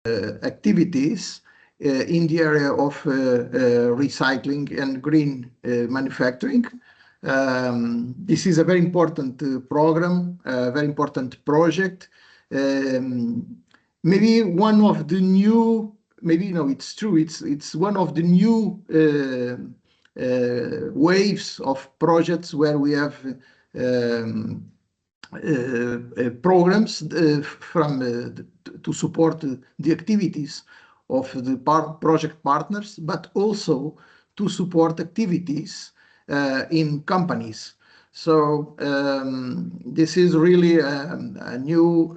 activities in the area of recycling and green manufacturing. This is a very important program, a very important project. Maybe one of the new, maybe no, it's true. It's one of the new waves of projects where we have programs to support the activities of the project partners, but also to support activities in companies. So this is really a new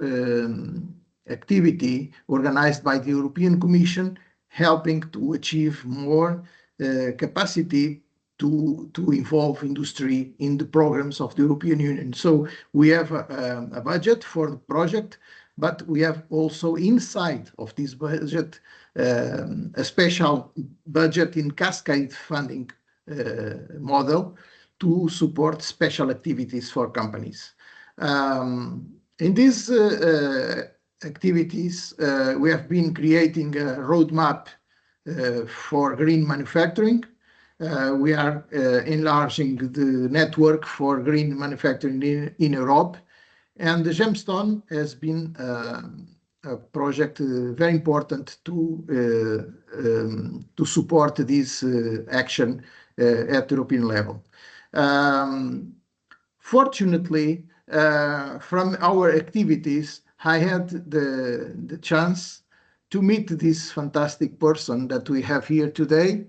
activity organized by the European Commission, helping to achieve more capacity to involve industry in the programs of the European Union. So we have a budget for the project, but we have also inside of this budget a special budget in cascade funding model to support special activities for companies. In these activities, we have been creating a roadmap for green manufacturing. We are enlarging the network for green manufacturing in Europe, and the GEMSTONE has been a project very important to support this action at European level. Fortunately, from our activities, I had the chance to meet this fantastic person that we have here today,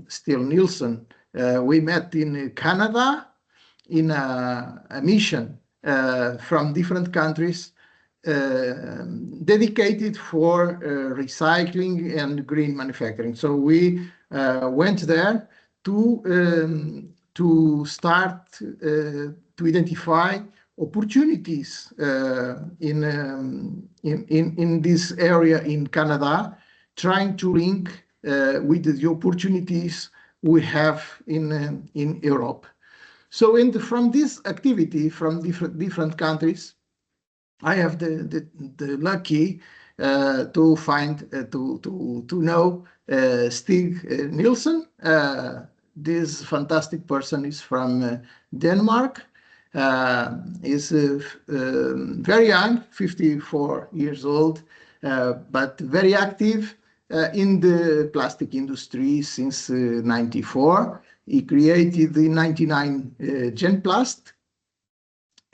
Still Nielsen. We met in Canada in a mission from different countries dedicated for recycling and green manufacturing. So we went there to start to identify opportunities in this area in Canada, trying to link with the opportunities we have in Europe. So from this activity from different countries, I have the lucky to find to know Stig Nielsen. This fantastic person is from Denmark. Is very young, 54 years old, but very active in the plastic industry since 94. He created in 99 GenPlast,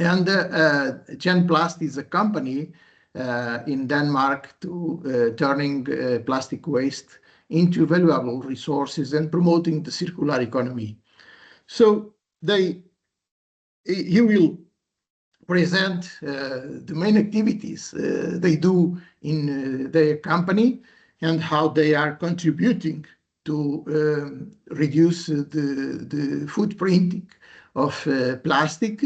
and GenPlast is a company in Denmark to turning plastic waste into valuable resources and promoting the circular economy. So he will present the main activities they do in their company and how they are contributing to reduce the footprint of plastic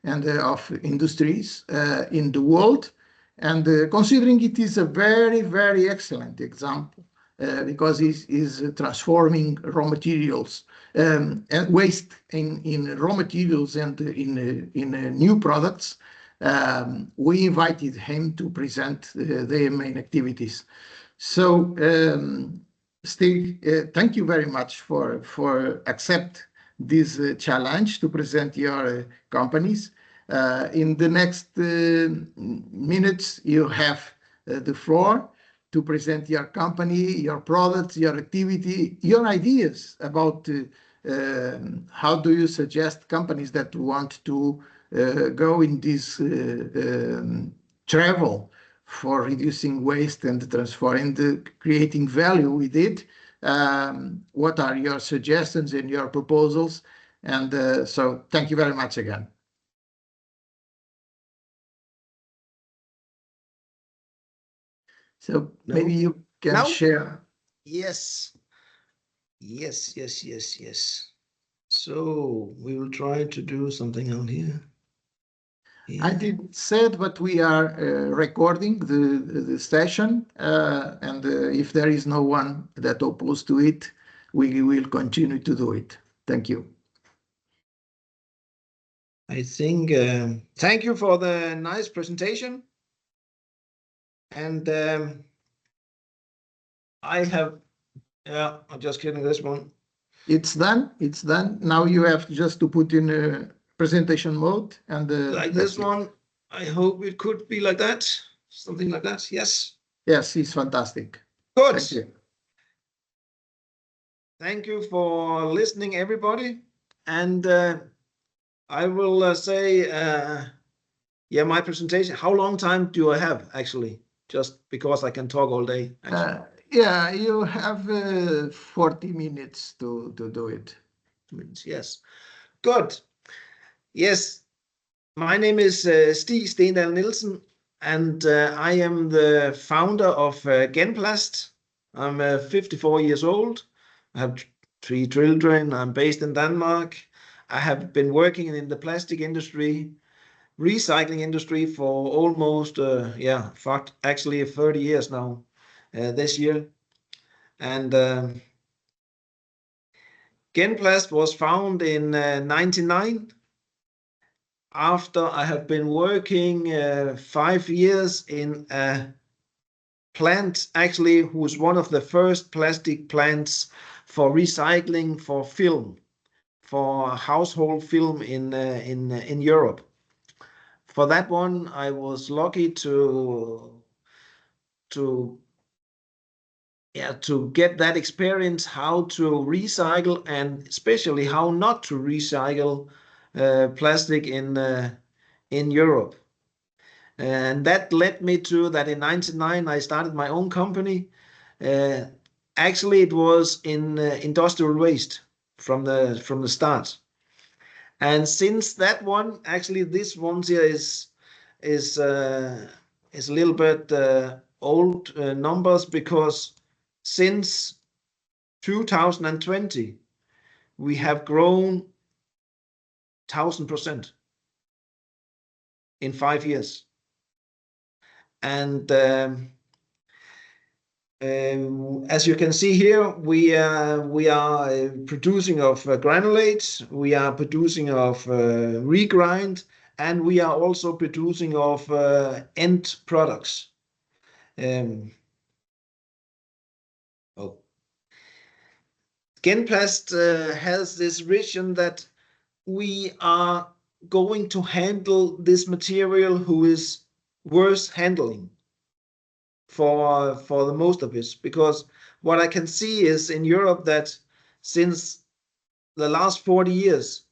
and of industries in the world. And considering it is a very, very excellent example because it is transforming raw materials and waste in raw materials and in new products. We invited him to present their main activities. So Stig, thank you very much for accept this challenge to present your companies. In the next minutes, you have the floor to present your company, your products, your activity, your ideas about how do you suggest companies that want to go in this travel for reducing waste and transferring creating value with it. What are your suggestions and your proposals? And so thank you very much again. So maybe you can share. Yes. So we will try to do something on here. Yeah. I did said, but we are recording the session, and if there is no one that opposed to it, we will continue to do it. Thank you. I think thank you for the nice presentation. And I have, yeah, I'm just kidding this one. It's done. It's done. Now you have just to put in a presentation mode and Like that's this it. one. I hope it could be like that. Something like that. Yes. Yes, it's fantastic. Good. Thank you. Thank you for listening, everybody. And I will say, yeah, my presentation. How long time do I have, actually? Just because I can talk all day, actually. Yeah, you have 40 minutes to do it. Yes. Good. Yes. My name is Stig Stendal Nielsen, and I am the founder of Genplast. I'm 54 years old. I have three children. I'm based in Denmark. I have been working in the plastic industry, recycling industry for almost, yeah, actually 30 years now, this year. And Genplast was founded in 99 after I have been working 5 years in a plant, actually, who's one of the first plastic plants for recycling for film, for household film in Europe. For that one, I was lucky to yeah, to get that experience, how to recycle and especially how not to recycle plastic in Europe. And that led me to that in 99, I started my own company. Uh, Actually, it was in industrial waste from the start. And since that one, actually, this one here is is a little bit old numbers, because since 2020 we have grown 1,000% in 5 years. And as you can see here, we are producing of granulates, we are producing of regrind, and we are also producing of end products. Oh. Genplast has this vision that we are going to handle this material who is worth handling for the most of it, because what I can see is in Europe that since the last 40 years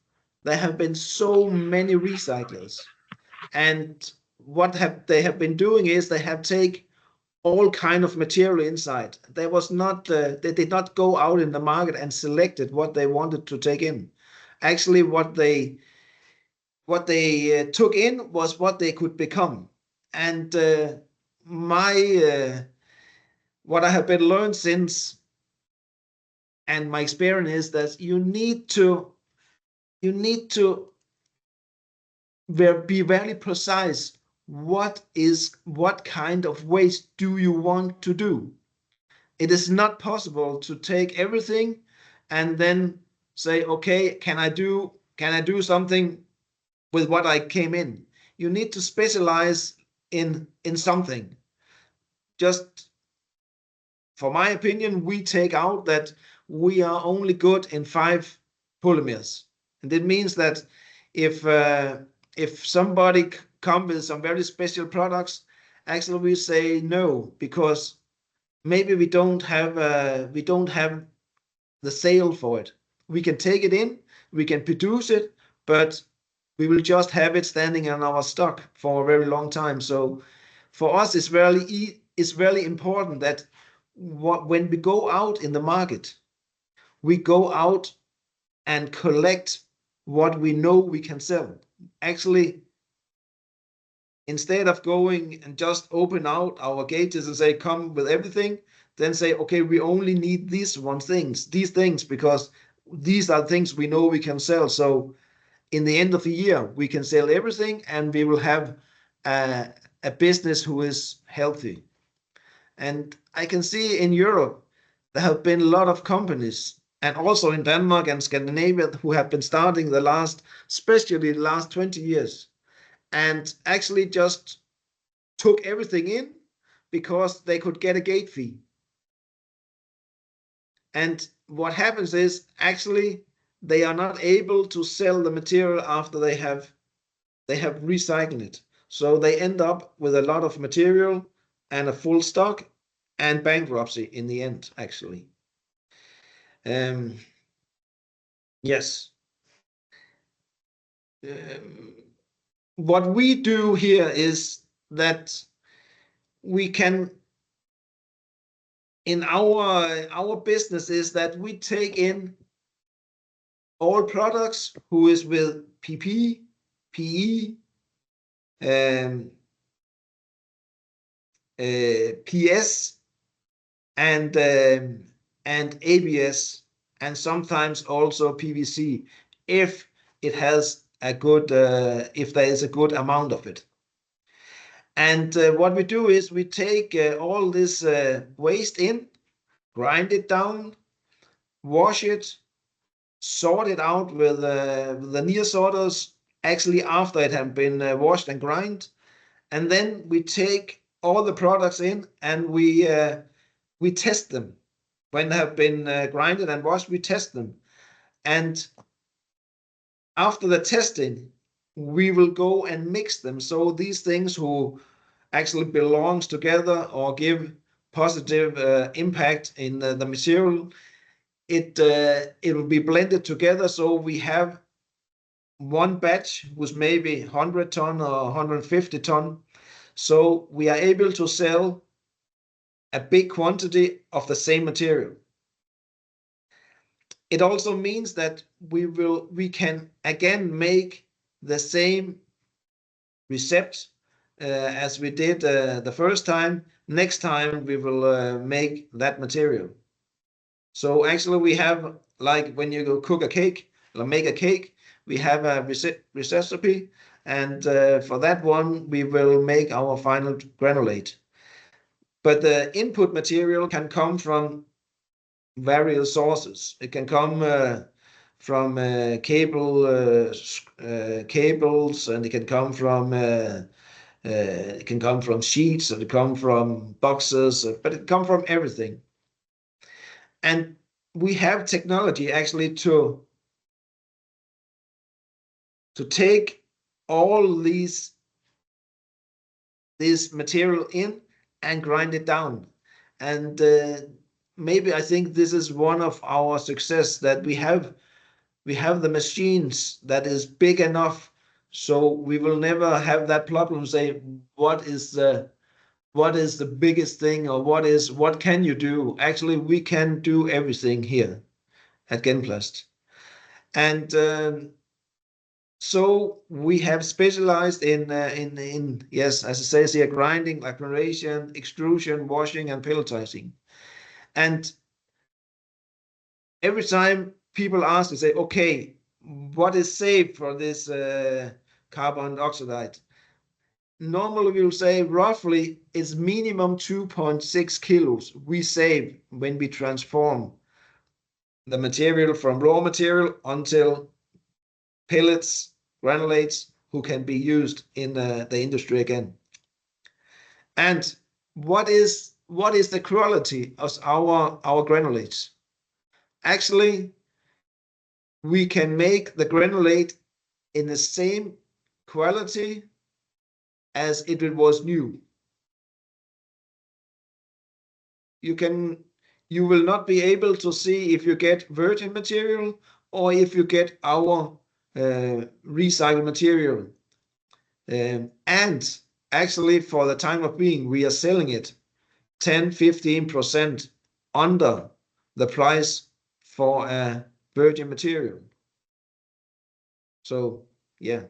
there have been so many recyclers, and what they have been doing is they have taken all kind of material inside. They did not go out in the market and selected what they wanted to take in. Actually, what they took in was what they could become. And my what I have been learned since, and my experience is that you need to be very precise. What kind of waste do you want to do? It is not possible to take everything and then say, okay, can I do something with what I came in? You need to specialize in something. Just for my opinion, we take out that we are only good in 5 polymers, and it means that if somebody come with some very special products, actually we say no, because maybe we don't have the sale for it. We can take it in, we can produce it, but we will just have it standing in our stock for a very long time. So for us, it's very important that when we go out in the market, we go out and collect what we know we can sell. Actually, instead of going and just open out our gauges and say, come with everything, then say, okay, we only need these things, because these are things we know we can sell. So in the end of the year, we can sell everything and we will have a business who is healthy. And I can see in Europe, there have been a lot of companies, and also in Denmark and Scandinavia, who have been starting especially the last 20 years, and actually just took everything in because they could get a gate fee. And what happens is actually they are not able to sell the material after they have recycled it. So they end up with a lot of material and a full stock and bankruptcy in the end, actually. Yes. What we do here is that we can, in our business, is that we take in all products who is with PP, PE, PS, and ABS, and sometimes also PVC, if it has a good, if there is a good amount of it. And what we do is we take all this waste in, grind it down, wash it, sort it out with the near sorters, actually after it has been washed and grind. And then we take all the products in and we test them. When they have been grinded and washed, we test them. And after the testing, we will go and mix them. So these things who actually belongs together or give positive impact in the material, it will be blended together. So we have one batch was maybe 100 ton or 150 ton. So we are able to sell a big quantity of the same material. It also means that we can again make the same recept as we did the first time. Next time we will make that material. So actually we have, like when you go cook a cake or make a cake, we have a recipe, and for that one we will make our final granulate. But the input material can come from various sources. It can come from cables, and it can come from sheets, and it come from boxes, but it come from everything. And we have technology actually to take all this material in and grind it down. And maybe I think this is one of our success, that we have the machines that is big enough, so we will never have that problem say what is the biggest thing, or what can you do. Actually we can do everything here at Genplast. And so we have specialized in yes, as it says here, grinding, lamination, extrusion, washing, and pelletizing. And every time people ask and say, okay, what is saved for this carbon oxide? Normally we will say roughly it's minimum 2.6 kilos we save when we transform the material from raw material until pellets, granulates, who can be used in the industry again. And what is the quality of our granulates? Actually, we can make the granulate in the same quality as if it was new. You will not be able to see if you get virgin material or if you get our recycled material. And actually, for the time of being, we are selling it 10-15% under the price for a virgin material. So, yeah.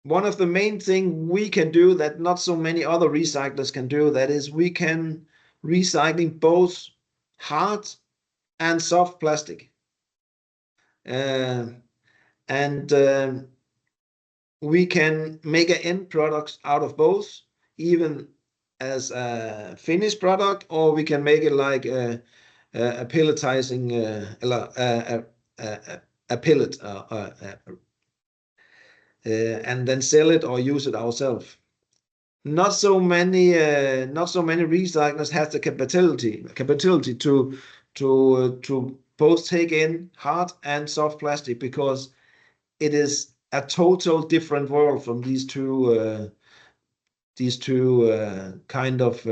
One of the main thing we can do that not so many other recyclers can do, that is we can recycling both hard and soft plastic. And we can make an end product out of both, even as a finished product, or we can make it like a pelletizing, a pellet, and then sell it or use it ourselves. not so many recyclers have the capability to both take in hard and soft plastic, because it is a total different world from these two kind of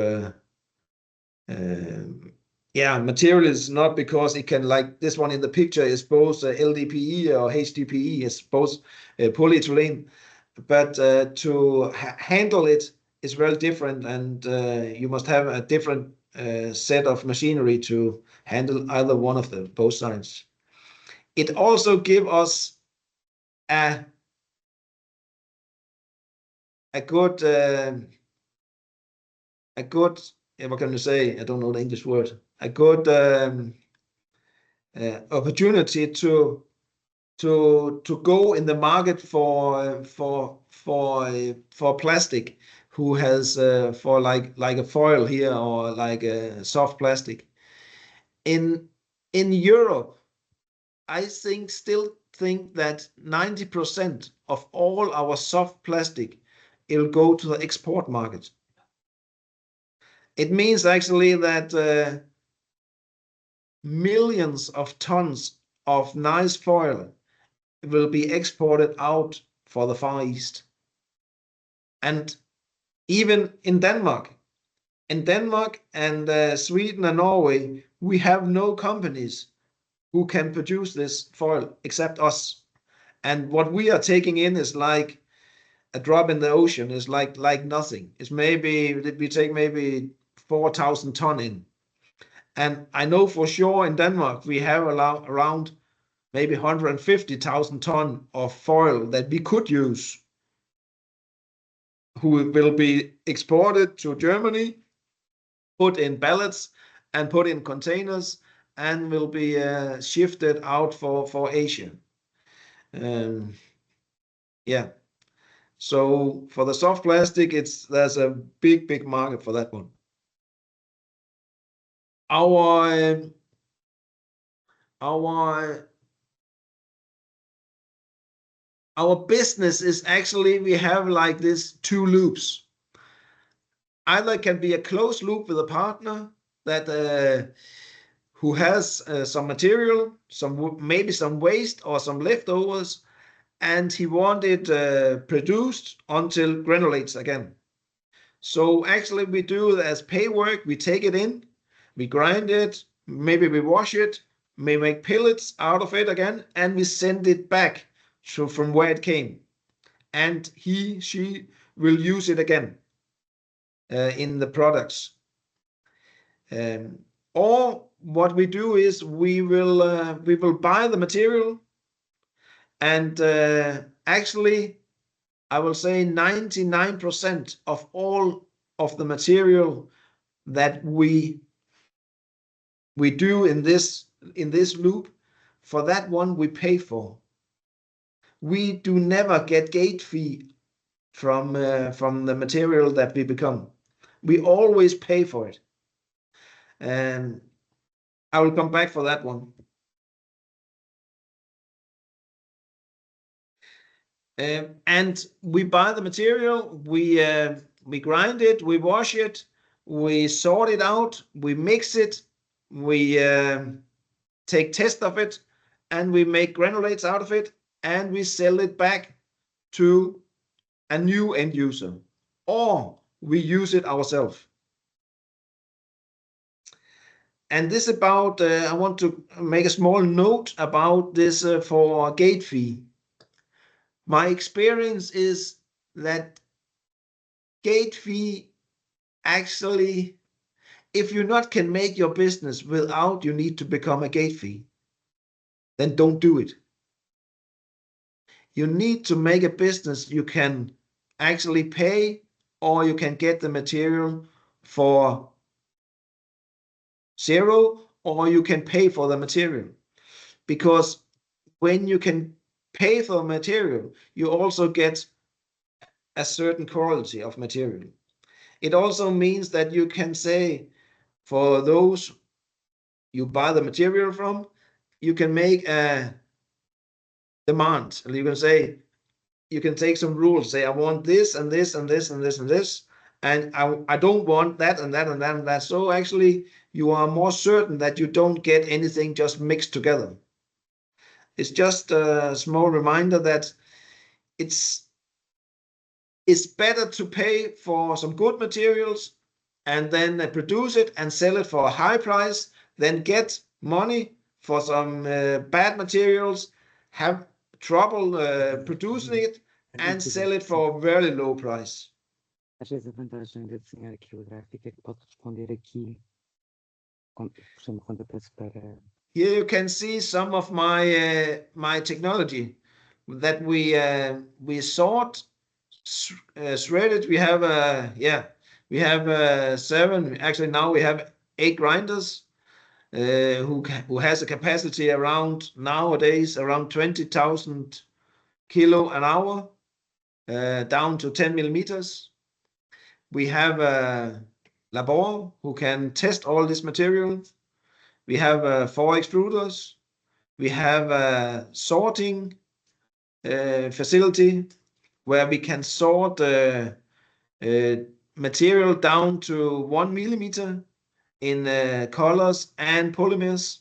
materials. Not because it can, like this one in the picture, is both LDPE or HDPE, is both polyethylene, but to handle it is very different, and you must have a different set of machinery to handle either one of the both sides. It also gives us a good what can you say? I don't know the English word. A good opportunity to go in the market for plastic, who has for like a foil here, or like a soft plastic. In Europe, I still think that 90% of all our soft plastic, it'll go to the export market. It means actually that millions of tons of nice foil will be exported out for the Far East. And even in Denmark and Sweden and Norway, we have no companies who can produce this foil except us. And what we are taking in is like a drop in the ocean, is like nothing. It's maybe, we take maybe 4,000 ton in. And I know for sure in Denmark, we have around maybe 150,000 ton of foil that we could use, who will be exported to Germany, put in pallets and put in containers, and will be shifted out for Asia. Yeah. So for the soft plastic, there's a big market for that one. Our business is actually, we have like this two loops. Either can be a closed loop with a partner that who has some material, maybe some waste or some leftovers, and he want it produced until granulates again. So actually we do it as pay work. We take it in, we grind it, maybe we wash it, we make pellets out of it again, and we send it back from where it came. And she will use it again in the products. Or what we do is we will buy the material, and actually I will say 99% of all of the material that we do in this loop, for that one we pay for. We do never get gate fee from the material that we become. We always pay for it. And I will come back for that one. And we buy the material, we grind it, we wash it, we sort it out, we mix it, we take test of it, and we make granulates out of it, and we sell it back to a new end user, or we use it ourselves. And this about, I want to make a small note about this for gate fee. My experience is that gate fee, actually, if you not can make your business without you need to become a gate fee, then don't do it. You need to make a business you can actually pay, or you can get the material for zero, or you can pay for the material. Because when you can pay for material, you also get a certain quality of material. It also means that you can say, for those you buy the material from, you can make a demand. You can say, you can take some rules, say, I want this and this and this and this and this, and I don't want that and that and that and that. So actually, you are more certain that you don't get anything just mixed together. It's just a small reminder that it's better to pay for some good materials and then produce it and sell it for a high price than get money for some bad materials, have trouble producing it, and sell it for a very low price. Às vezes a vantagem de desenhar aqui o gráfico é que pode responder aqui, puxando contrapeso para... Here you can see some of my technology that we sort, shredded. We have we have 7. Actually, now we have 8 grinders who has a capacity around nowadays around 20,000 kilo an hour, down to 10 millimeters. We have a labor who can test all this material. We have 4 extruders. We have a sorting facility where we can sort material down to 1 millimeter in colors and polymers.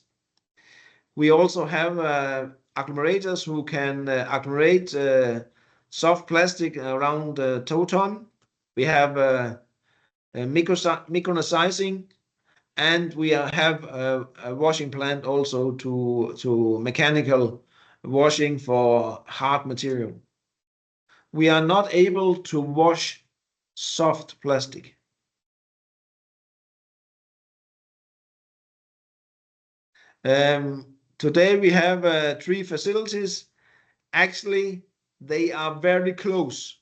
We also have agglomerators who can agglomerate soft plastic around 2 ton. We have micronizing, and we have a washing plant also to mechanical washing for hard material. We are not able to wash soft plastic. Today we have 3 facilities. Actually, they are very close.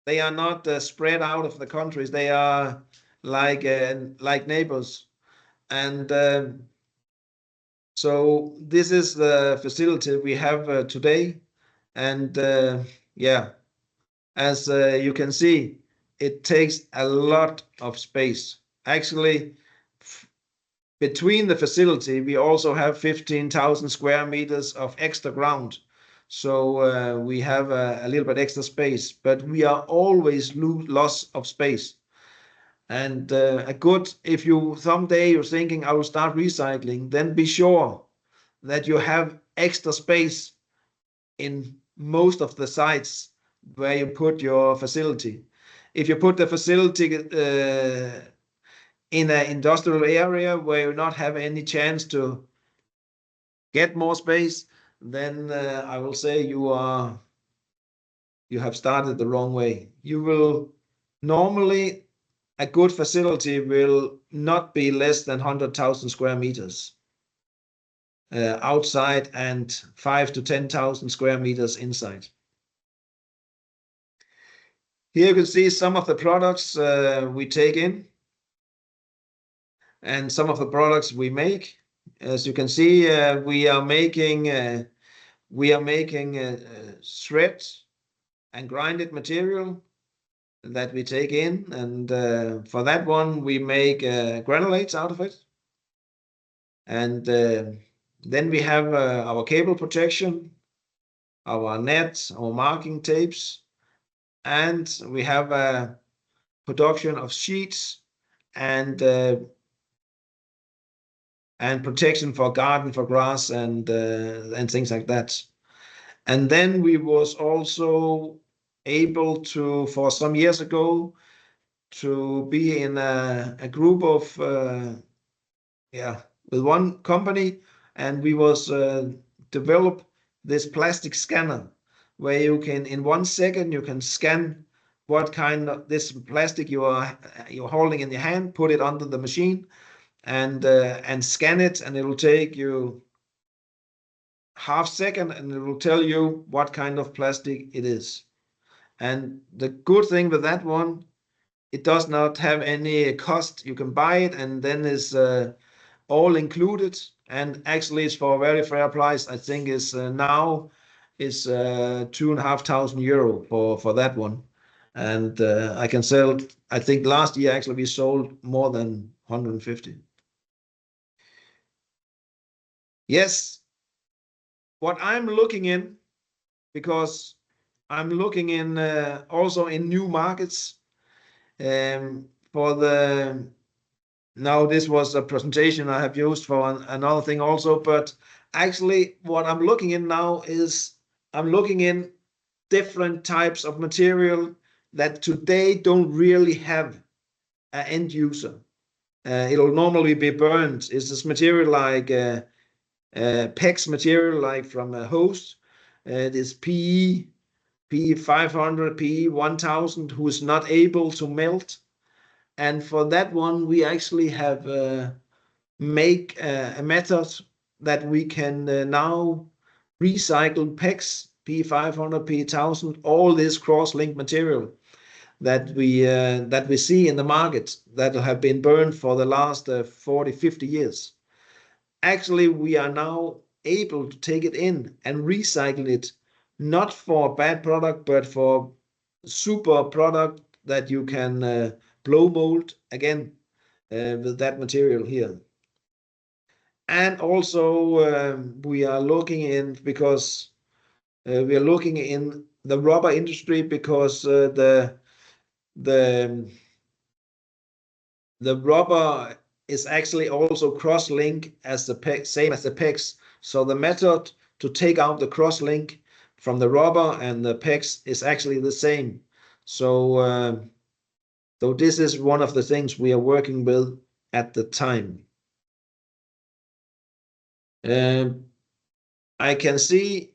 They are not spread out of the countries. They are like neighbors. And so this is the facility we have today. And yeah, as you can see, it takes a lot of space. Actually, between the facility, we also have 15,000 square meters of extra ground. So we have a little bit extra space, but we are always loss of space. And if you someday you're thinking I will start recycling, then be sure that you have extra space in most of the sites where you put your facility. If you put the facility in an industrial area where you not have any chance to get more space, then I will say you have started the wrong way. You will normally, a good facility will not be less than 100,000 square meters outside and 5 to 10,000 square meters inside. Here you can see some of the products we take in and some of the products we make. As you can see, we are making shred and grinded material that we take in, and for that one we make granulates out of it. And then we have our cable protection, our nets, our marking tapes, and we have a production of sheets and protection for garden, for grass, and things like that. And then we was also able to, for some years ago, to be in a group of with one company, and we was develop this plastic scanner where you can in 1 second you can scan what kind of this plastic you're holding in your hand, put it onto the machine, and scan it, and it will take you half second, and it will tell you what kind of plastic it is. And the good thing with that one, it does not have any cost. You can buy it, and then it's all included, and actually it's for a very fair price. I think is now is 2,500 euro for that one, and I can sell. I think last year actually we sold more than 150. Yes, what I'm looking in, because I'm looking in also in new markets, Now this was a presentation I have used for another thing also, but actually what I'm looking in now is I'm looking in different types of material that today don't really have an end user. It'll normally be burned. Is this material like PEX material, like from a hose? This PE 500, PE 1000, who is not able to melt. And for that one, we actually have make a method that we can now recycle PEX, P500, P1000, all this cross-linked material that we see in the market that have been burned for the last 40, 50 years. Actually, we are now able to take it in and recycle it, not for a bad product, but for super product that you can blow mold again with that material here. And also we are looking in because we are looking in the rubber industry because the rubber is actually also cross-link as the PEX, same as the PEX. So the method to take out the cross-link from the rubber and the PEX is actually the same. So so this is one of the things we are working with at the time. I can see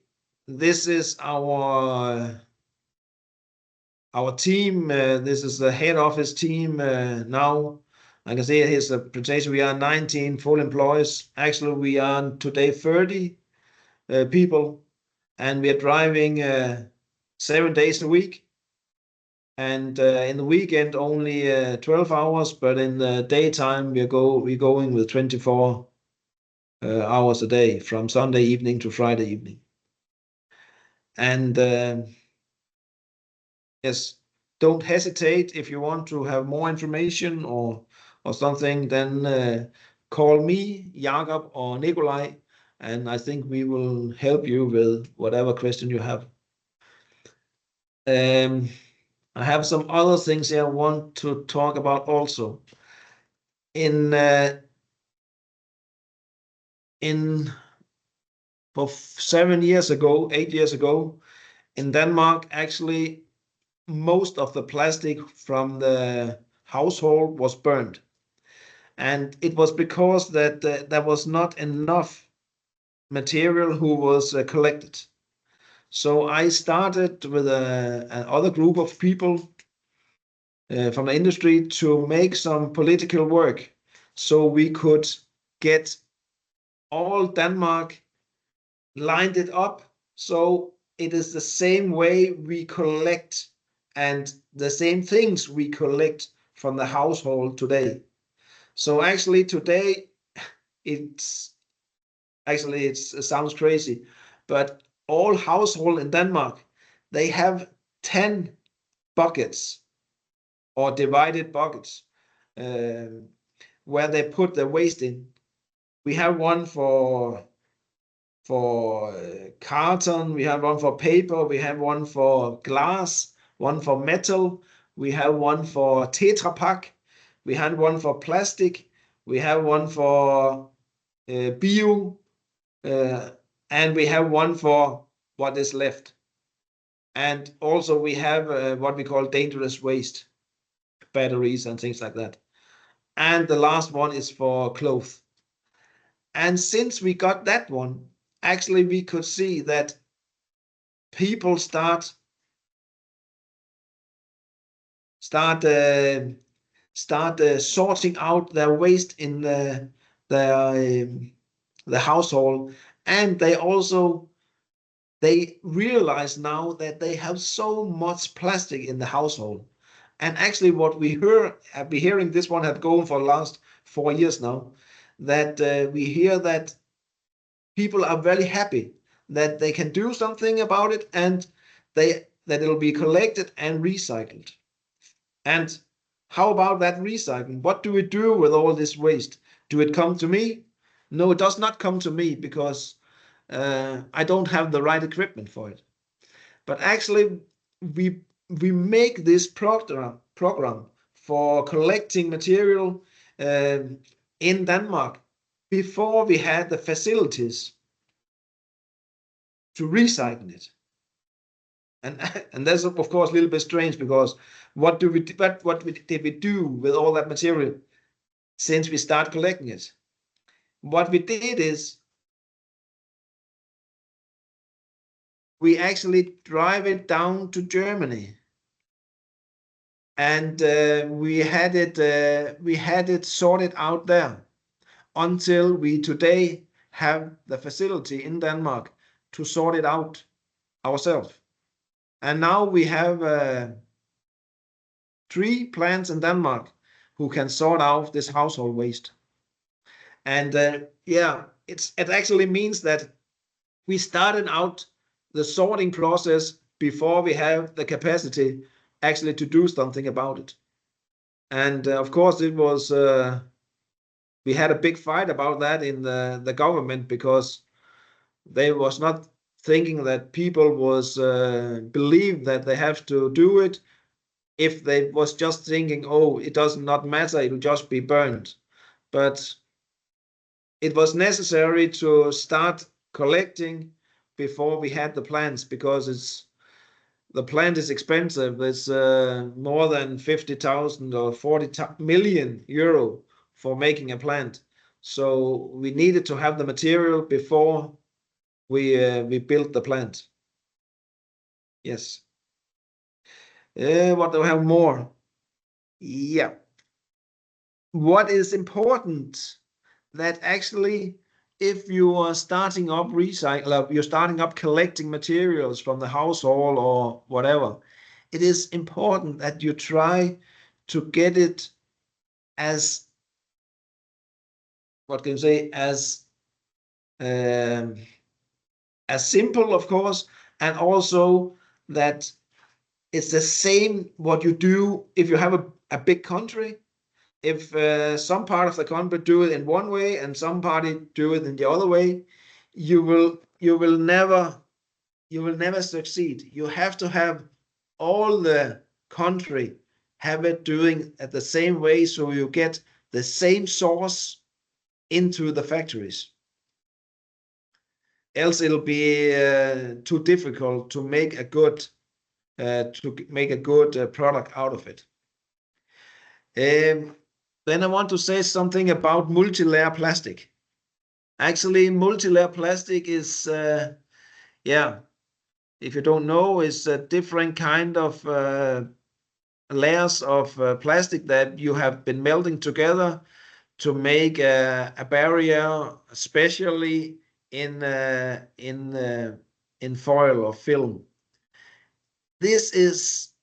this is our team. This is the head office team now. I can see here's a presentation. We are 19 full employees. Actually, we are today 30 people, and we are driving 7 days a week. And in the weekend only 12 hours, but in the daytime we're going with 24 hours a day from Sunday evening to Friday evening. And yes, don't hesitate if you want to have more information or something, then call me, Jakob or Nikolai, and I think we will help you with whatever question you have. I have some other things here I want to talk about also. For 7 years ago, 8 years ago, in Denmark, actually most of the plastic from the household was burned. And it was because that there was not enough material who was collected. So I started with another group of people from the industry to make some political work so we could get all Denmark lined it up so it is the same way we collect and the same things we collect from the household today. So actually today it sounds crazy, but all household in Denmark, they have 10 buckets or divided buckets where they put the waste in. We have one for carton, we have one for paper, we have one for glass, one for metal, we have one for Tetra Pak, we have one for plastic, we have one for bio, and we have one for what is left. And also we have what we call dangerous waste, batteries and things like that. And the last one is for clothes. And since we got that one, actually we could see that people start sorting out their waste in the household, and they realize now that they have so much plastic in the household. And actually what we have been hearing, this one have gone for the last 4 years now, that we hear that people are very happy that they can do something about it and that it'll be collected and recycled. And how about that recycling? What do we do with all this waste? Do it come to me? No, it does not come to me because I don't have the right equipment for it. But actually, we make this program for collecting material in Denmark before we had the facilities to recycle it. And that's of course a little bit strange, because what did we do with all that material since we started collecting it? What we did is we actually drive it down to Germany, and we had it sorted out there until we today have the facility in Denmark to sort it out ourselves. And now we have 3 plants in Denmark who can sort out this household waste. And yeah, it actually means that we started out the sorting process before we have the capacity actually to do something about it. And of course, it was we had a big fight about that in the government, because they was not thinking that people was believe that they have to do it. If they was just thinking, oh, it does not matter, it'll just be burned. But it was necessary to start collecting before we had the plants, because the plant is expensive. It's more than 50,000 or 40 million euro for making a plant. So we needed to have the material before we built the plant. Yes. What do I have more? Yeah. What is important, that actually, if you are starting up you're starting up collecting materials from the household or whatever, it is important that you try to get it as, what can you say, as simple, of course, and also that it's the same what you do if you have a big country. If some part of the country do it in one way and some party do it in the other way, you will never succeed. You have to have all the country have it doing at the same way, so you get the same source into the factories. Else it'll be too difficult to make a good product out of it. Then I want to say something about multi-layer plastic. Actually, multi-layer plastic is, yeah, if you don't know, is a different kind of layers of plastic that you have been melting together to make a barrier, especially in foil or film. This is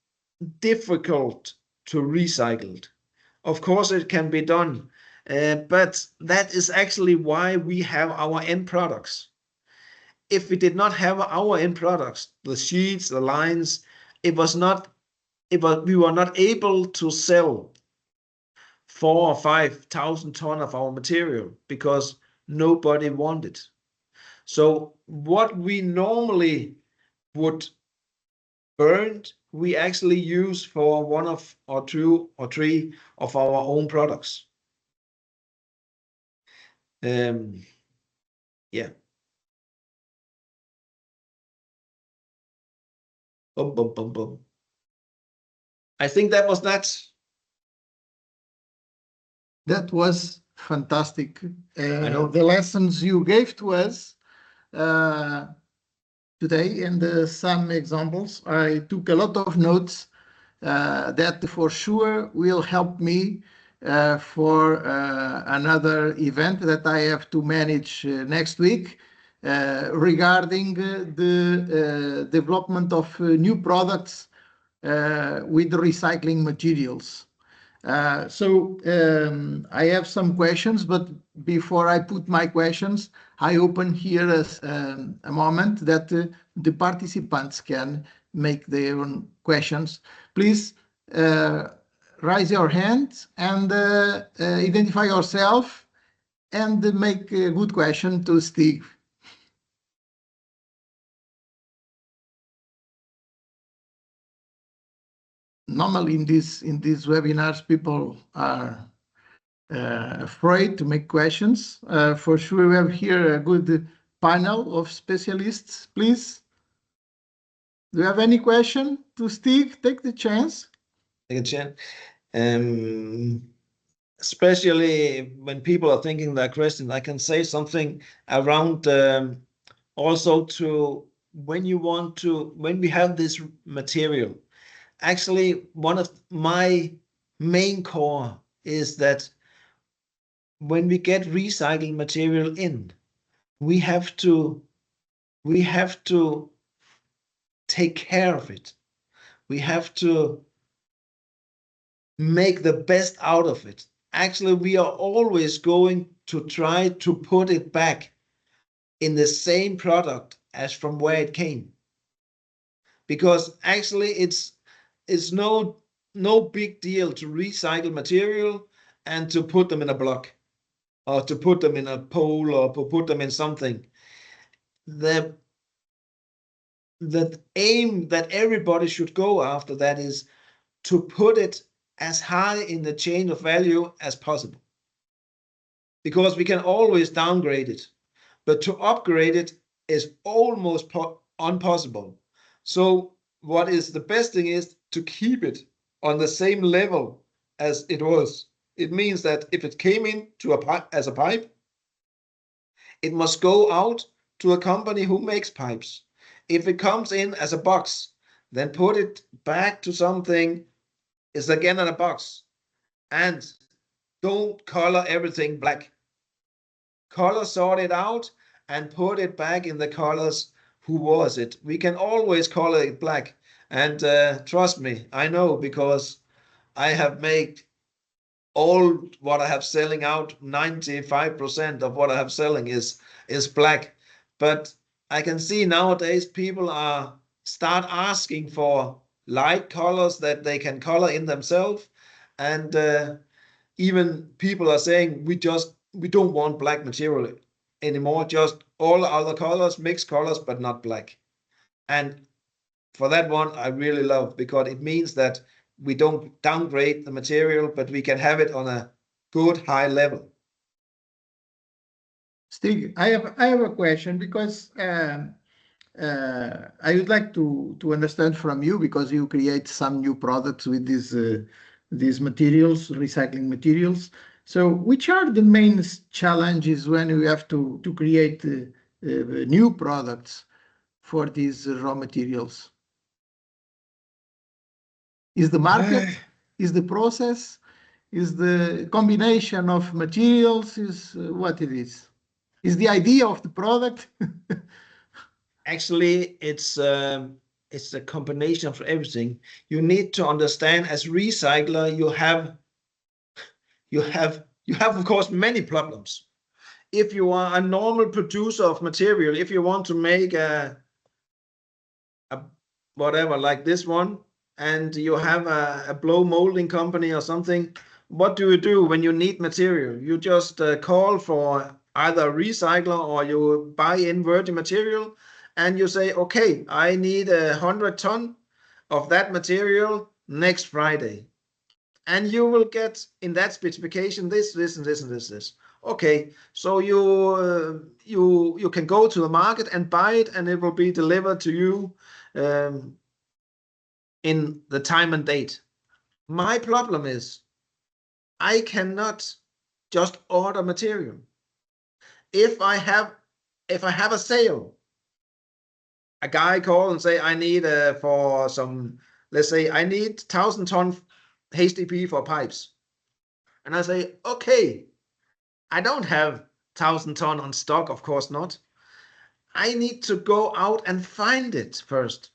difficult to recycle. Of course, it can be done, but that is actually why we have our end products. If we did not have our end products, the sheets, the lines, we were not able to sell 4,000 or 5,000 tons of our material, because nobody wanted. So what we normally would burn, we actually use for 1 or 2 or 3 of our own products. Yeah. Boom, boom, boom, boom. I think that was that. That was fantastic. I know. The lessons you gave to us today, and some examples. I took a lot of notes that for sure will help me for another event that I have to manage next week regarding the development of new products with recycling materials. I have some questions, but before I put my questions, I open here a moment that the participants can make their own questions. Please raise your hand and identify yourself and make a good question to Steve. normally in these webinars, people are afraid to make questions. For sure, we have here a good panel of specialists. Please, do you have any question to Steve? Take the chance. Take a chance. Especially when people are thinking that question, I can say something around also to when we have this material. Actually, one of my main core is that when we get recycled material in, we have to take care of it. We have to make the best out of it. Actually, we are always going to try to put it back in the same product as from where it came. Because actually it's no big deal to recycle material and to put them in a block or to put them in a pole or to put them in something. The aim that everybody should go after that is to put it as high in the chain of value as possible. Because we can always downgrade it, but to upgrade it is almost impossible. So what is the best thing is to keep it on the same level as it was. It means that if it came in as a pipe, it must go out to a company who makes pipes. If it comes in as a box, then put it back to something is again in a box. And don't color everything black. Color sort it out and put it back in the colors. Who was it? We can always color it black. And trust me, I know, because I have made all what I have selling out, 95% of what I have selling is black. But I can see nowadays people are start asking for light colors that they can color in themselves. And even people are saying we don't want black material anymore, just all other colors, mixed colors, but not black. And for that one, I really love, because it means that we don't downgrade the material, but we can have it on a good high level. Stig, I have a question, because I would like to understand from you, because you create some new products with these materials, recycling materials. So which are the main challenges when you have to create new products for these raw materials? Is the market? Is the process? Is the combination of materials? Is what it is? Is the idea of the product? Actually, it's a combination of everything. You need to understand, as recycler, you have of course many problems. If you are a normal producer of material, if you want to make a whatever like this one, and you have a blow molding company or something, what do you do when you need material? You just call for either a recycler, or you buy in virgin material, and you say, okay, I need 100 ton of that material next Friday. And you will get in that specification this, and this, and this. Okay, so you can go to the market and buy it, and it will be delivered to you in the time and date. My problem is I cannot just order material. If I have a sale, a guy call and say I need for some, let's say I need 1,000-ton HDP for pipes, and I say, okay, I don't have 1,000-ton on stock, of course not. I need to go out and find it first,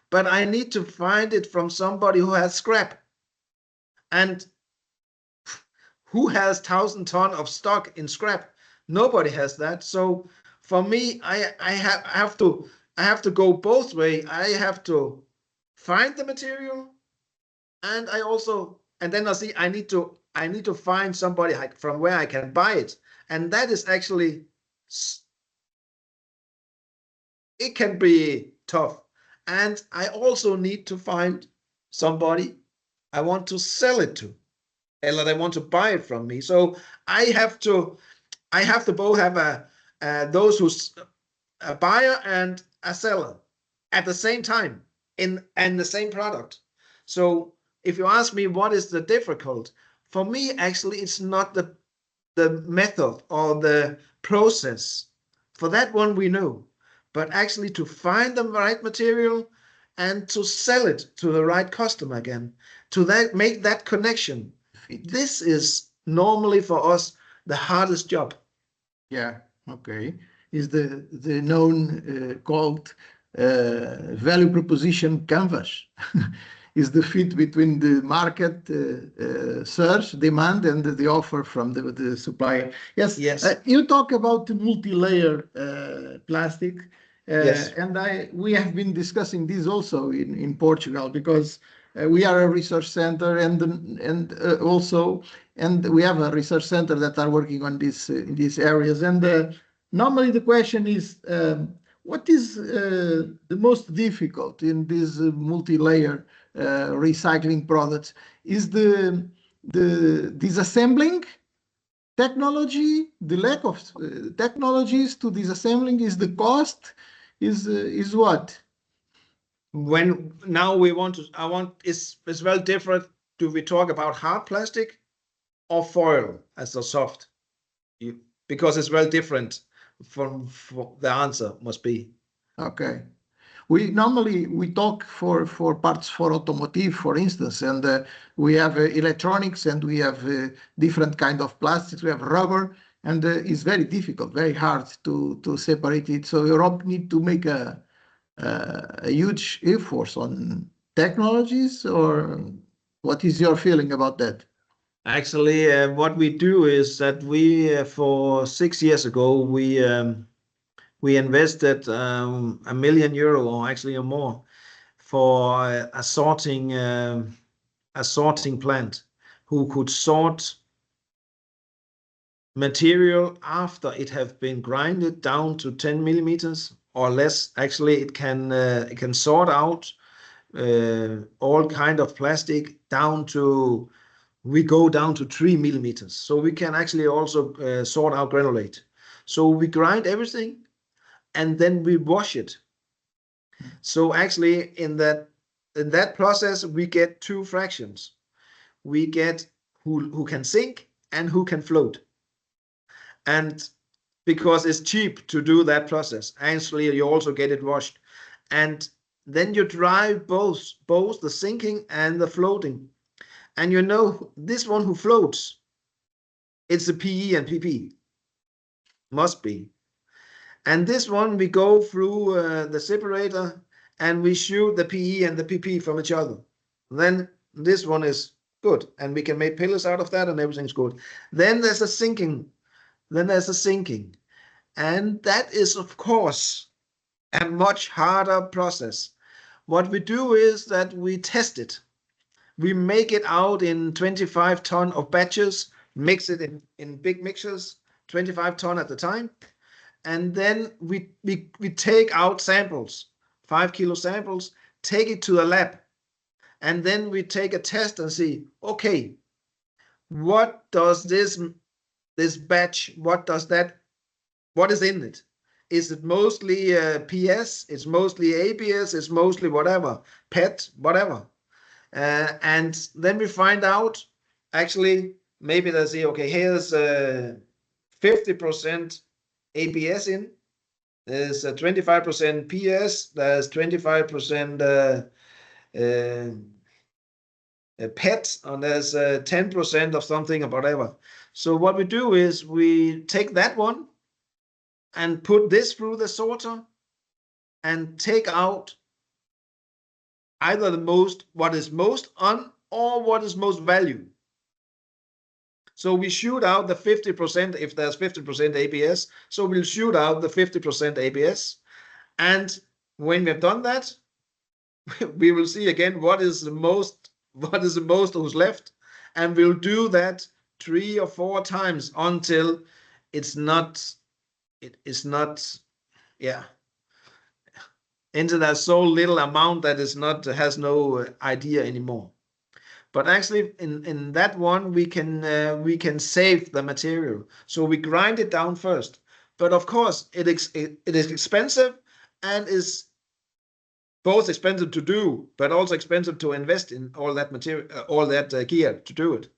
but I need to find it from somebody who has scrap. And who has 1,000 ton of stock in scrap? Nobody has that. So for me, I have to go both way. I have to find the material, and then I see I need to find somebody from where I can buy it, and that is actually, it can be tough. And I also need to find somebody I want to sell it to, or they want to buy it from me. So I have to both have those who's a buyer and a seller at the same time in the same product. So if you ask me what is the difficult, for me actually it's not the method or the process. For that one we know, but actually to find the right material and to sell it to the right customer again, to make that connection. This is normally for us the hardest job. Yeah, okay. Is the known called value proposition canvas. Is the fit between the market search, demand, and the offer from the supplier. Yes, Yes. You talk about multi-layer plastic, Yes. and we have been discussing this also in Portugal, because we are a research center, and also, and we have a research center that are working on this in these areas. And normally the question is, what is the most difficult in this multi-layer recycling products? Is the disassembling technology, the lack of technologies to disassembling, is the cost, is what? When now we want to, it's very different. Do we talk about hard plastic or foil as a soft? Because it's very different from the answer must be. Okay. We normally talk for parts for automotive, for instance, and we have electronics, and we have different kind of plastics. We have rubber, and it's very difficult, very hard to separate it. So Europe need to make a huge effort on technologies, or what is your feeling about that? Actually, what we do is that we for 6 years ago we invested €1 million, or actually more, for a sorting plant who could sort material after it have been grinded down to 10 millimeters or less. Actually, it can sort out all kind of plastic down to, we go down to 3 millimeters. So we can actually also sort out granulate. So we grind everything and then we wash it. So actually in that process, we get two fractions. We get who can sink and who can float. And because it's cheap to do that process, actually you also get it washed. And then you drive both the sinking and the floating. And you know, this one who floats, it's the PE and PP. Must be. And this one, we go through the separator and we shoot the PE and the PP from each other. Then this one is good. And we can make pillars out of that and everything's good. Then there's a sinking. And that is, of course, a much harder process. What we do is that we test it. We make it out in 25 ton of batches, mix it in big mixers, 25 ton at a time. And then we take out samples, 5 kilo samples, take it to the lab. And then we take a test and see, okay, what does this batch, what is in it? Is it mostly PS? It's mostly ABS? It's mostly whatever, PET, whatever. And then we find out, actually, maybe they say, okay, here's 50% ABS in, there's 25% PS, there's 25% PET, and there's 10% of something or whatever. So what we do is we take that one and put this through the sorter and take out either what is most on or what is most value. So we shoot out the 50% if there's 50% ABS. So we'll shoot out the 50% ABS. And when we've done that, we will see again what is the most who's left. And we'll do that 3 or 4 times until it's not into that so little amount that is not has no idea anymore. But actually, in that one, we can save the material. So we grind it down first. But of course, it is expensive and is both expensive to do, but also expensive to invest in all that material, all that gear to do it.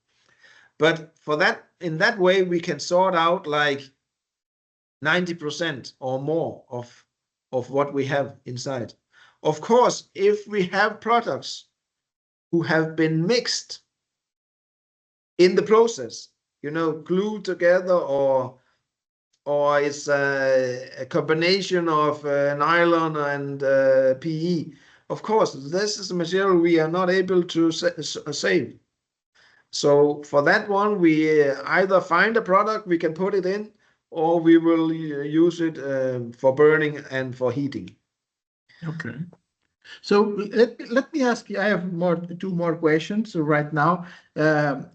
But for that, in that way, we can sort out like 90% or more of what we have inside. Of course, if we have products who have been mixed in the process, glued together, or it's a combination of nylon and PE. Of course, this is a material we are not able to save. So for that one, we either find a product we can put it in, or we will use it for burning and for heating. Okay. So let me ask you, I have two more questions right now.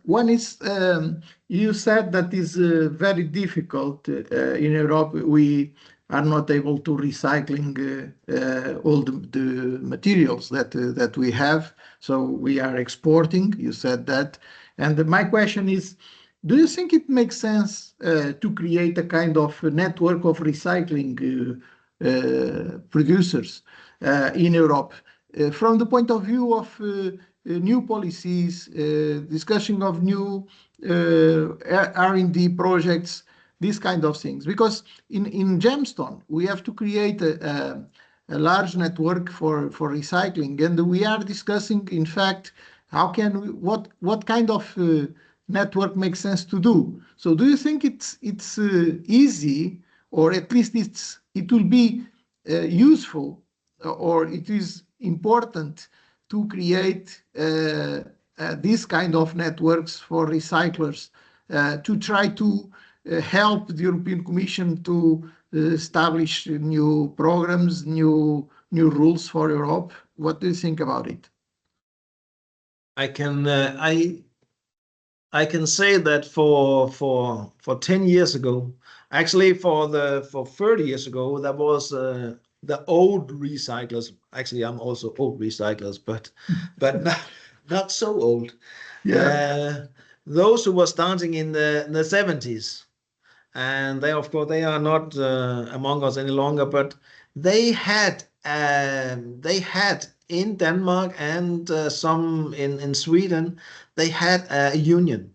One is, you said that is very difficult in Europe. We are not able to recycling all the materials that we have. So we are exporting, you said that. And my question is, do you think it makes sense to create a kind of network of recycling producers in Europe, from the point of view of new policies, discussion of new R&D projects, these kind of things? Because in GEMSTONE, we have to create a large network for recycling, and we are discussing, in fact, how can we, what kind of network makes sense to do. So do you think it's easy, or at least it will be useful, or it is important to create these kind of networks for recyclers to try to help the European Commission to establish new programs, new rules for Europe? What do you think about it? I can say that for 10 years ago, actually for 30 years ago, that was the old recyclers. Actually, I'm also old recyclers, but not so old. Yeah. Those who were starting in the 70s, and they, of course, they are not among us any longer, but they had in Denmark and some in Sweden, they had a union.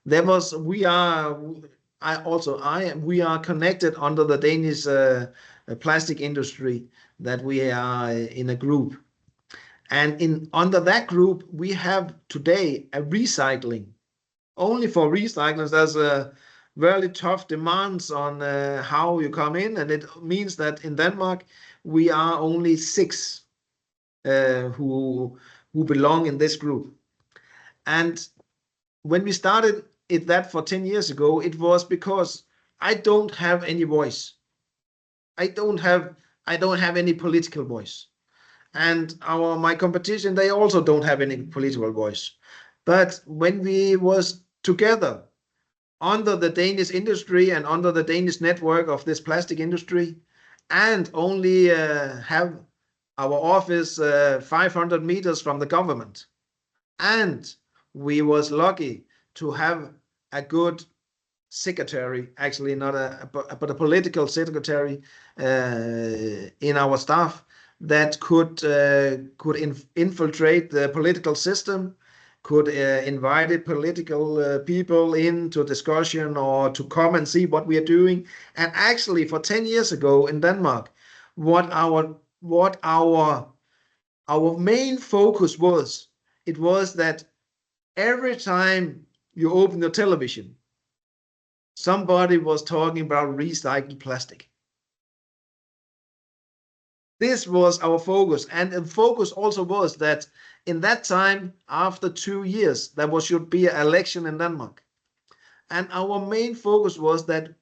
There was we are connected under the Danish plastic industry, that we are in a group, and under that group we have today a recycling. Only for recyclers, there's a very tough demands on how you come in, and it means that in Denmark we are only 6 who belong in this group. And when we started that for 10 years ago, it was because I don't have any voice. I don't have any political voice, and my competition, they also don't have any political voice. But when we was together under the Danish industry and under the Danish network of this plastic industry, and only have our office 500 meters from the government, and we was lucky to have a good secretary, actually not but a political secretary in our staff, that could infiltrate the political system, could invite political people into discussion or to come and see what we are doing. And actually, for 10 years ago in Denmark, what our main focus was, it was that every time you open the television, somebody was talking about recycled plastic. This was our focus, and the focus also was that in that time, after 2 years, there should be an election in Denmark. And our main focus was that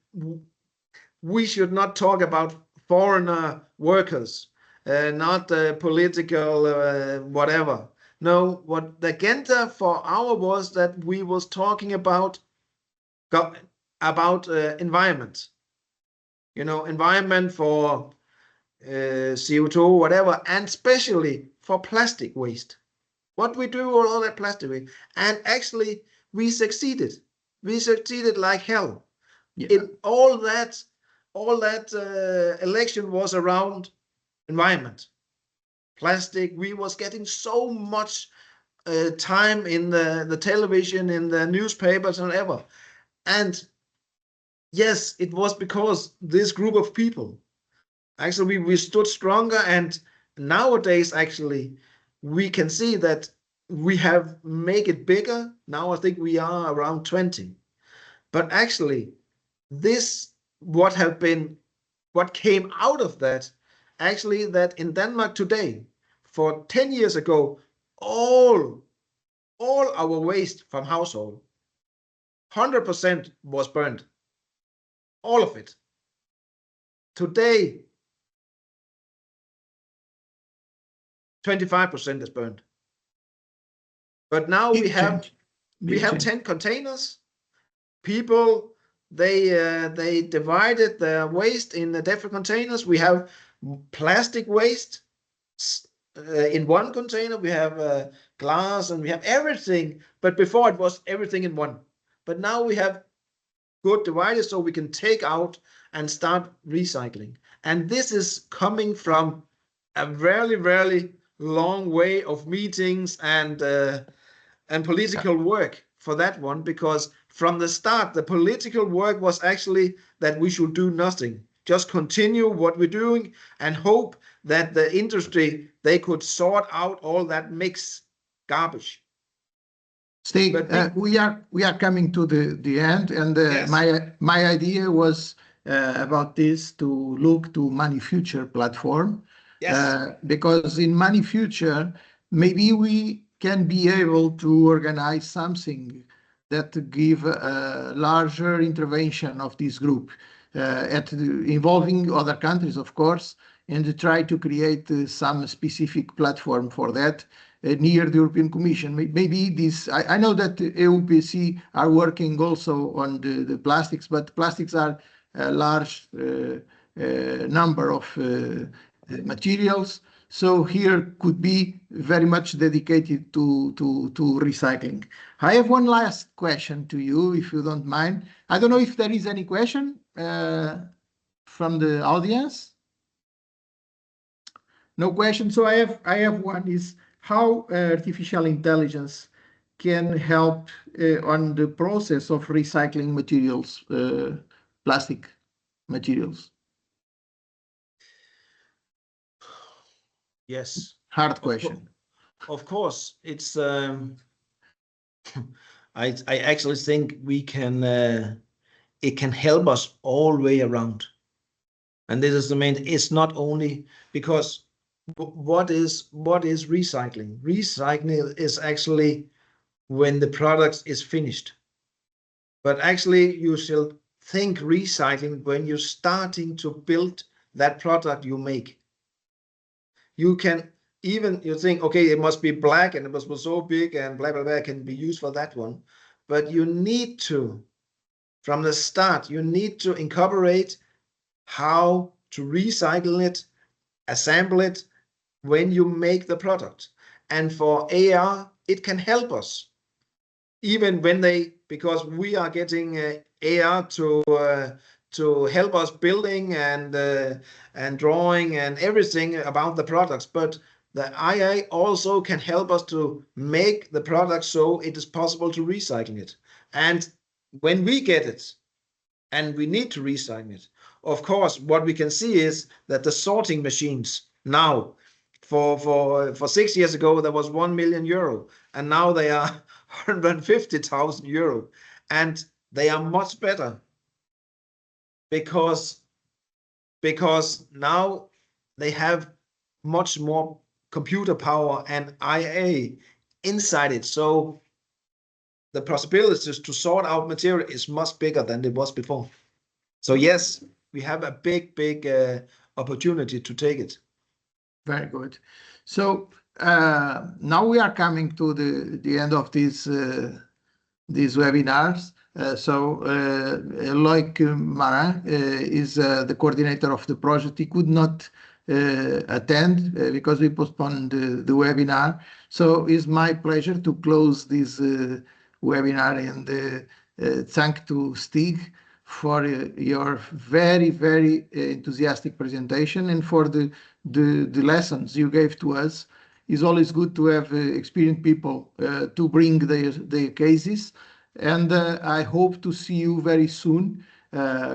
we should not talk about foreigner workers, not political whatever. No, what the agenda for our was that we was talking about environment. Environment for CO2, whatever, and especially for plastic waste. What we do with all that plastic waste, and actually we succeeded. We succeeded like hell. Yeah. All that election was around environment, plastic. We was getting so much time in the television, in the newspapers, and whatever. And yes, it was because this group of people actually we stood stronger. And nowadays, actually, we can see that we have make it bigger. Now I think we are around 20. But actually, this what came out of that, actually, that in Denmark today, for 10 years ago, all our waste from household, 100% was burned. All of it. Today, 25% is burned. But now we have 10 containers. People, they divided their waste in the different containers. We have plastic waste in one container. We have glass, and we have everything. But before it was everything in one. But now we have good dividers, so we can take out and start recycling. And this is coming from a very, very long way of meetings and political work for that one, because from the start, the political work was actually that we should do nothing, just continue what we're doing and hope that the industry, they could sort out all that mixed garbage. Stig, we are coming to the end, and Yes. my idea was about this to look to Money Future platform. Yes. Because in Money Future, maybe we can be able to organize something that give a larger intervention of this group, involving other countries, of course, and to try to create some specific platform for that near the European Commission. Maybe this, I know that EUPC are working also on the plastics, but plastics are a large number of materials. So here could be very much dedicated to recycling. I have one last question to you, if you don't mind. I don't know if there is any question from the audience. No question. So I have one, is how artificial intelligence can help on the process of recycling materials, plastic materials. Yes. Hard question. Of course, it's I actually think we can it can help us all the way around. And this is the main, it's not only because what is recycling? Recycling is actually when the product is finished. But actually you should think recycling when you're starting to build that product you make. You can even, you think, okay, it must be black and it must be so big and blah, blah, blah, can be used for that one. But you need to, from the start, you need to incorporate how to recycle it, assemble it when you make the product. And for AR, it can help us. Even when because we are getting AR to help us building and drawing and everything about the products. But the AI also can help us to make the product so it is possible to recycle it. And when we get it and we need to recycle it, of course, what we can see is that the sorting machines now, for 6 years ago, there was 1 million euro, and now they are 150,000 euro, and they are much better because now they have much more computer power and IA inside it. So the possibilities to sort out material is much bigger than it was before. So yes, we have a big opportunity to take it. Very good. So now we are coming to the end of these webinars. So Loic Marin is the coordinator of the project. He could not attend because we postponed the webinar. So it's my pleasure to close this webinar and thank to Stig for your very, very enthusiastic presentation and for the lessons you gave to us. It's always good to have experienced people to bring their cases. And I hope to see you very soon.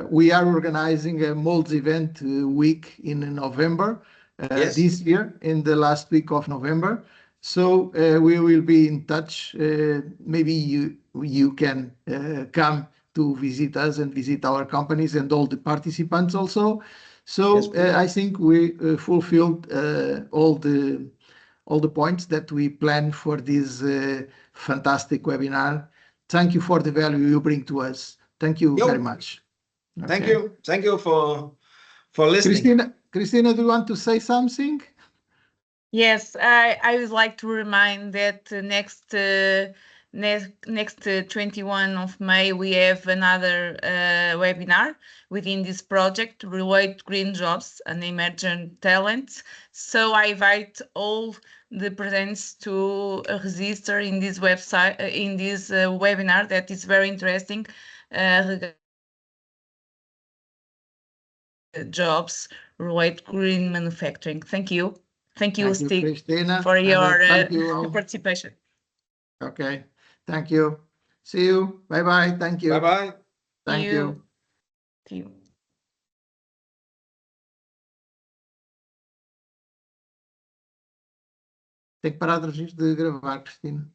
We are organizing a Molds event week in November Yes. this year, in the last week of November. So we will be in touch. Maybe you can come to visit us and visit our companies and all the participants also. So Yes, please. I think we fulfilled all the points that we planned for this fantastic webinar. Thank you for the value you bring to us. Thank you Yo. very much. Thank Okay. you. Thank you for listening. Christina, do you want to say something? Yes, I would like to remind that next 21 of May we have another webinar within this project, Relate Green Jobs and Emerging Talents. So I invite all the presents to register in this website, in this webinar that is very interesting. Jobs relate green manufacturing. Thank you. Thank you, Stig, Christina, for your thank you all. participation. Okay, thank you. See you. Bye-bye. Thank you. Bye-bye. Thank you. See you. Tem que parar de gravar, Cristina.